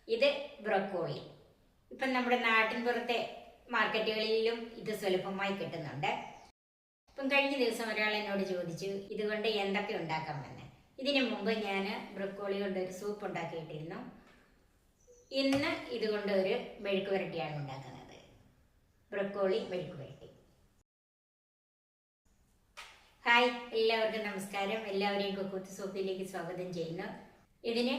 ഇത് ബ്രൊക്കോളി. ഇപ്പം നമ്മുടെ നാട്ടിൻപുറത്തെ മാർക്കറ്റുകളിലും ഇത് സുലഭമായി കിട്ടുന്നുണ്ട്. ഇപ്പം കഴിഞ്ഞ ദിവസം ഒരാൾ എന്നോട് ചോദിച്ചു ഇതുകൊണ്ട് എന്തൊക്കെ ഉണ്ടാക്കാമെന്ന്. ഇതിനു മുമ്പ് ഞാൻ ബ്രൊക്കോളി കൊണ്ട് ഒരു സൂപ്പ് ഉണ്ടാക്കിയിട്ടിരുന്നു. ഇന്ന് ഇതുകൊണ്ട് ഒരു മെഴുക്ക് പുരട്ടിയാണ് ഉണ്ടാക്കുന്നത്. ബ്രൊക്കോളി മെഴുക്ക് പുരട്ടി. ഹായ്, എല്ലാവർക്കും നമസ്കാരം. എല്ലാവരെയും കുക്കൂത്ത് സൂപ്പിലേക്ക് സ്വാഗതം ചെയ്യുന്നു. ഇതിന്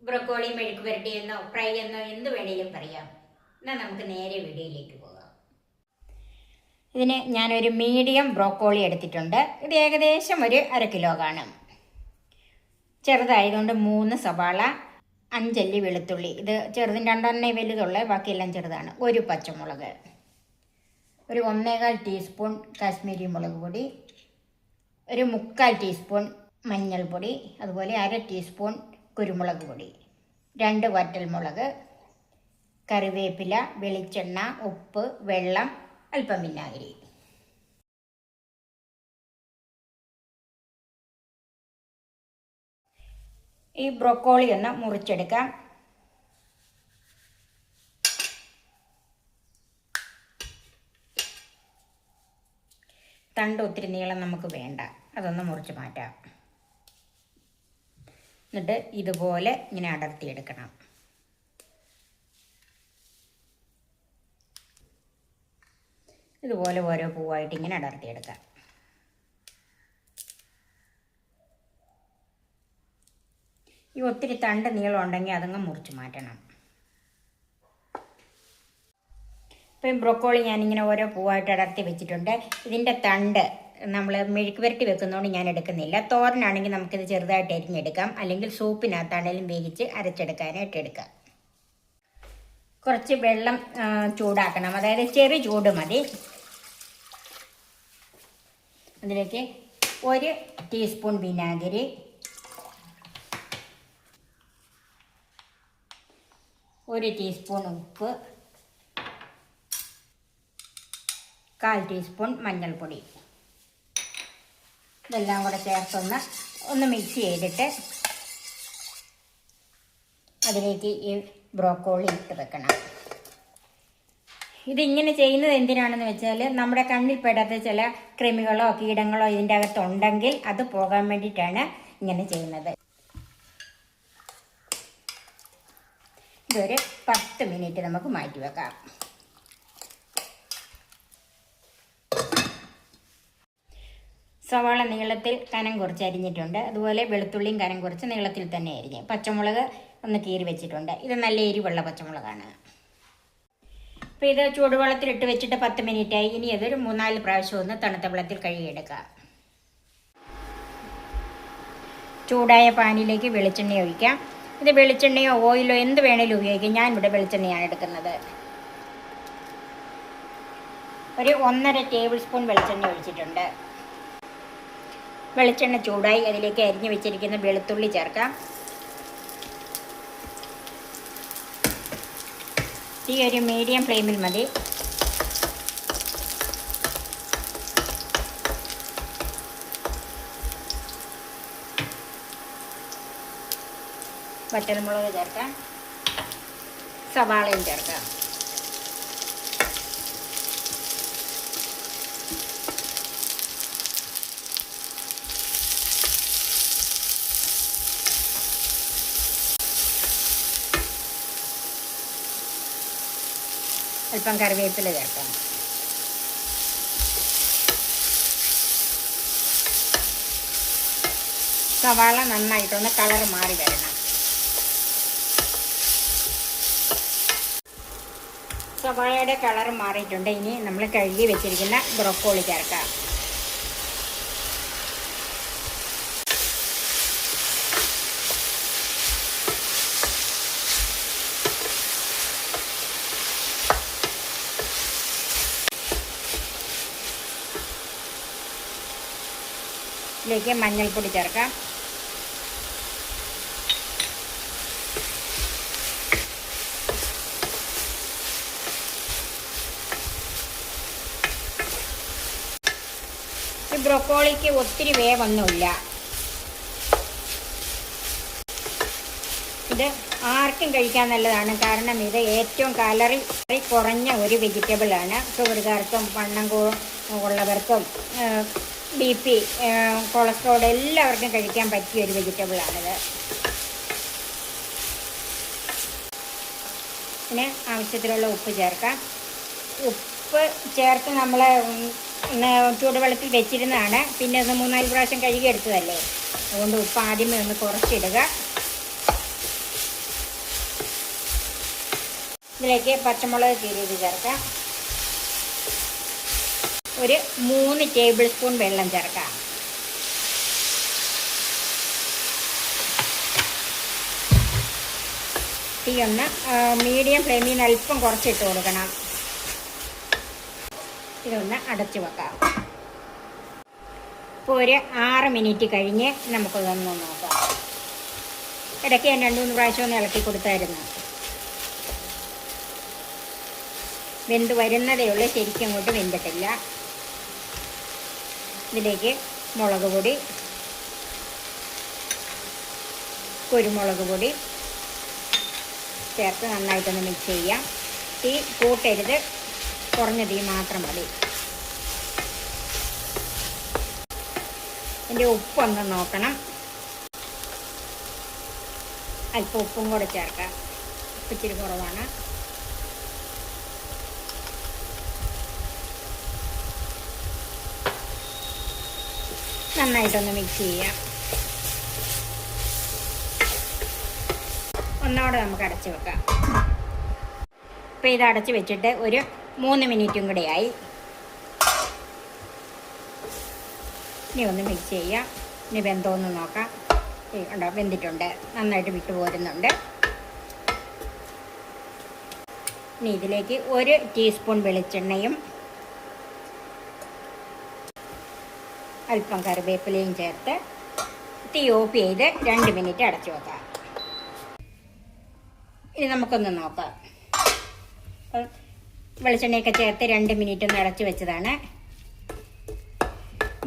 ബ്രൊക്കോളി മെഴുക്ക് പുരട്ടി എന്നോ ഫ്രൈ എന്നോ എന്ത് വേണേലും പറയാം. എന്നാൽ നമുക്ക് നേരെ വീഡിയോയിലേക്ക് പോകാം. ഇതിന് ഞാനൊരു മീഡിയം ബ്രോക്കോളി എടുത്തിട്ടുണ്ട്. ഇത് ഏകദേശം ഒരു 1/2 കിലോ കാണും. ചെറുതായതുകൊണ്ട് 3 സവാള, 5 അല്ലി വെളുത്തുള്ളി. ഇത് ചെറുതും 2 വലുതുള്ള, ബാക്കിയെല്ലാം ചെറുതാണ്. 1 പച്ചമുളക്, ഒരു 1/4 ടീസ്പൂൺ കാശ്മീരി മുളക് പൊടി, ഒരു 3/4 ടീസ്പൂൺ മഞ്ഞൾപ്പൊടി, അതുപോലെ 1/2 ടീസ്പൂൺ കുരുമുളക് പൊടി, 2 വറ്റൽമുളക്, കറിവേപ്പില, വെളിച്ചെണ്ണ, ഉപ്പ്, വെള്ളം, അല്പം വിനാഗിരി. ഈ ബ്രൊക്കോളി ഒന്ന് മുറിച്ചെടുക്കാം. തണ്ട് ഒത്തിരി നീളം നമുക്ക് വേണ്ട, അതൊന്ന് മുറിച്ച് മാറ്റാം. എന്നിട്ട് ഇതുപോലെ ഇങ്ങനെ അടർത്തിയെടുക്കണം. ഇതുപോലെ ഓരോ പൂവായിട്ട് ഇങ്ങനെ അടർത്തിയെടുക്കാം. ഈ ഒത്തിരി തണ്ട് നീളം ഉണ്ടെങ്കിൽ അതങ്ങ് മുറിച്ച് മാറ്റണം. ഇപ്പം ബ്രൊക്കോളി ഞാനിങ്ങനെ ഓരോ പൂവായിട്ട് അടർത്തി വെച്ചിട്ടുണ്ട്. ഇതിൻ്റെ തണ്ട് നമ്മൾ മെഴുക്ക് പുരട്ടി വെക്കുന്നതുകൊണ്ട് ഞാൻ എടുക്കുന്നില്ല. തോരനാണെങ്കിൽ നമുക്കിത് ചെറുതായിട്ട് അരിഞ്ഞെടുക്കാം, അല്ലെങ്കിൽ സൂപ്പിനകത്താണെങ്കിലും വേവിച്ച് അരച്ചെടുക്കാനായിട്ട് എടുക്കാം. കുറച്ച് വെള്ളം ചൂടാക്കണം, അതായത് ചെറു ചൂട് മതി. അതിലേക്ക് 1 ടീസ്പൂൺ വിനാഗിരി, 1 ടീസ്പൂൺ ഉപ്പ്, 1/4 ടീസ്പൂൺ മഞ്ഞൾപ്പൊടി. ഇതെല്ലാം കൂടെ ചേർത്തൊന്ന് മിക്സ് ചെയ്തിട്ട് അതിലേക്ക് ഈ ബ്രോക്കോളി ഇട്ട് വെക്കണം. ഇതിങ്ങനെ ചെയ്യുന്നത് എന്തിനാണെന്ന് വെച്ചാൽ നമ്മുടെ കണ്ണിൽ പെടാത്ത ചില കൃമികളോ കീടങ്ങളോ ഇതിൻ്റെ അകത്തുണ്ടെങ്കിൽ അത് പോകാൻ വേണ്ടിയിട്ടാണ് ഇങ്ങനെ ചെയ്യുന്നത്. ഇതൊരു 10 മിനിറ്റ് നമുക്ക് മാറ്റി വെക്കാം. സവാള നീളത്തിൽ കനം കുറച്ച് അരിഞ്ഞിട്ടുണ്ട്. അതുപോലെ വെളുത്തുള്ളിയും കനം കുറച്ച് നീളത്തിൽ തന്നെ അരിഞ്ഞ്, പച്ചമുളക് ഒന്ന് കീറി വെച്ചിട്ടുണ്ട്. ഇത് നല്ല എരിവുള്ള പച്ചമുളകാണ്. അപ്പോൾ ഇത് ചൂടുവെള്ളത്തിലിട്ട് വെച്ചിട്ട് 10 മിനിറ്റായി. ഇനി അതൊരു 3-4 പ്രാവശ്യം ഒന്ന് തണുത്ത വെള്ളത്തിൽ കഴുകിയെടുക്കാം. ചൂടായ പാനിലേക്ക് വെളിച്ചെണ്ണ ഒഴിക്കാം. ഇത് വെളിച്ചെണ്ണയോ ഓയിലോ എന്ത് വേണേലും ഉപയോഗിക്കാം. ഞാനിവിടെ വെളിച്ചെണ്ണയാണ് എടുക്കുന്നത്. ഒരു 1.5 ടേബിൾ സ്പൂൺ വെളിച്ചെണ്ണ ഒഴിച്ചിട്ടുണ്ട്. വെളിച്ചെണ്ണ ചൂടായി. അതിലേക്ക് അരിഞ്ഞു വെച്ചിരിക്കുന്ന വെളുത്തുള്ളി ചേർക്കാം. തീ ഒരു മീഡിയം ഫ്ലെയിമിൽ മതി. വറ്റൽമുളക് ചേർക്കാം, സവാളയും ചേർക്കാം. അല്പം കറിവേപ്പില ചേർക്കാം. സവാള നന്നായിട്ടൊന്ന് കളർ മാറി വരണം. സവാളയുടെ കളർ മാറിയിട്ടുണ്ട്. ഇനി നമ്മൾ കഴുകി വെച്ചിരിക്കുന്ന ബ്രൊക്കോളി ചേർക്കാം. ഇതിലേക്ക് മഞ്ഞൾപ്പൊടി ചേർക്കാം. ഈ ബ്രൊക്കോളിക്ക് ഒത്തിരി വേവൊന്നുമില്ല. ഇത് ആർക്കും കഴിക്കാൻ നല്ലതാണ്. കാരണം ഇത് ഏറ്റവും കാലറി കുറഞ്ഞ ഒരു വെജിറ്റബിളാണ്. ഷുഗറുകാർക്കും വണ്ണം ഉള്ളവർക്കും BP, കൊളസ്ട്രോൾ എല്ലാവർക്കും കഴിക്കാൻ പറ്റിയ ഒരു വെജിറ്റബിളാണിത്. പിന്നെ ആവശ്യത്തിലുള്ള ഉപ്പ് ചേർക്കാം. ഉപ്പ് ചേർത്ത് നമ്മൾ ചൂടുവെള്ളത്തിൽ വെച്ചിരുന്നതാണ്. പിന്നെ ഒന്ന് 3-4 പ്രാവശ്യം കഴുകിയെടുത്തതല്ലേ, അതുകൊണ്ട് ഉപ്പ് ആദ്യമേ ഒന്ന് കുറച്ചിടുക. ഇതിലേക്ക് പച്ചമുളക് കീറിയത് ചേർക്കാം. ഒരു 3 ടേബിൾ സ്പൂൺ വെള്ളം ചേർക്കാം. തീ ഒന്ന് മീഡിയം ഫ്ലെയിമിൽ നിന്ന് അല്പം കുറച്ചിട്ട് കൊടുക്കണം. ഇതൊന്ന് അടച്ചു വെക്കാം. ഇപ്പോൾ ഒരു 6 മിനിറ്റ് കഴിഞ്ഞ് നമുക്കിതൊന്ന് നോക്കാം. ഇടയ്ക്ക് ഞാൻ 2-3 പ്രാവശ്യം ഒന്ന് ഇളക്കി കൊടുത്തായിരുന്നു. വെന്ത് വരുന്നതേ ഉള്ളൂ, ശരിക്കും അങ്ങോട്ട് വെന്തിട്ടില്ല. ഇതിലേക്ക് മുളക് പൊടി, കുരുമുളക് പൊടി ചേർത്ത് നന്നായിട്ടൊന്ന് മിക്സ് ചെയ്യാം. തീ കൂട്ടരുത്, കുറഞ്ഞ തീ മാത്രം മതി. ഇതിൻ്റെ ഉപ്പൊന്ന് നോക്കണം. അല്പം ഉപ്പും കൂടെ ചേർക്കാം. ഇച്ചിരി കുറവാണ്. നന്നായിട്ടൊന്ന് മിക്സ് ചെയ്യാം. ഒന്നോടെ നമുക്ക് അടച്ചു വെക്കാം. ഇപ്പോൾ ഇത് അടച്ച് വെച്ചിട്ട് ഒരു 3 മിനിറ്റും കൂടെ ആയി. ഇനി ഒന്ന് മിക്സ് ചെയ്യാം. ഇനി വെന്തോന്ന് നോക്കാം. ഉണ്ടോ, വെന്തിട്ടുണ്ട്, നന്നായിട്ട് വിട്ടു പോരുന്നുണ്ട്. ഇനി ഇതിലേക്ക് 1 ടീസ്പൂൺ വെളിച്ചെണ്ണയും അല്പം കറിവേപ്പിലയും ചേർത്ത് തീ ഓഫ് ചെയ്ത് 2 മിനിറ്റ് അടച്ചു വെക്കാം. ഇനി നമുക്കൊന്ന് നോക്കാം. വെളിച്ചെണ്ണയൊക്കെ ചേർത്ത് 2 മിനിറ്റ് ഒന്ന് അടച്ചു വെച്ചതാണ്.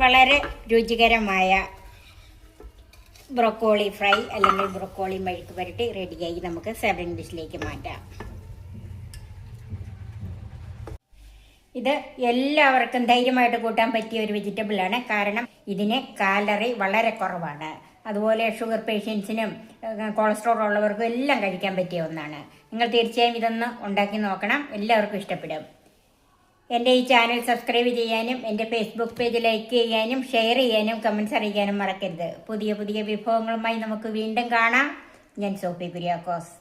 വളരെ രുചികരമായ ബ്രൊക്കോളി ഫ്രൈ അല്ലെങ്കിൽ ബ്രൊക്കോളി മെഴുക്ക് പുരട്ടി റെഡിയായി. നമുക്ക് സെർവിംഗ് ഡിഷിലേക്ക് മാറ്റാം. ഇത് എല്ലാവർക്കും ധൈര്യമായിട്ട് കൂട്ടാൻ പറ്റിയ ഒരു വെജിറ്റബിളാണ്. കാരണം ഇതിന് കാലറി വളരെ കുറവാണ്. അതുപോലെ ഷുഗർ പേഷ്യൻസിനും കൊളസ്ട്രോൾ ഉള്ളവർക്കും എല്ലാം കഴിക്കാൻ പറ്റിയ ഒന്നാണ്. നിങ്ങൾ തീർച്ചയായും ഇതൊന്ന് ഉണ്ടാക്കി നോക്കണം, എല്ലാവർക്കും ഇഷ്ടപ്പെടും. എൻ്റെ ഈ ചാനൽ സബ്സ്ക്രൈബ് ചെയ്യാനും എൻ്റെ ഫേസ്ബുക്ക് പേജ് ലൈക്ക് ചെയ്യാനും ഷെയർ ചെയ്യാനും കമൻറ്റ്സ് അറിയിക്കാനും മറക്കരുത്. പുതിയ പുതിയ വിഭവങ്ങളുമായി നമുക്ക് വീണ്ടും കാണാം. ഞാൻ സോഫി കുര്യാക്കോസ്.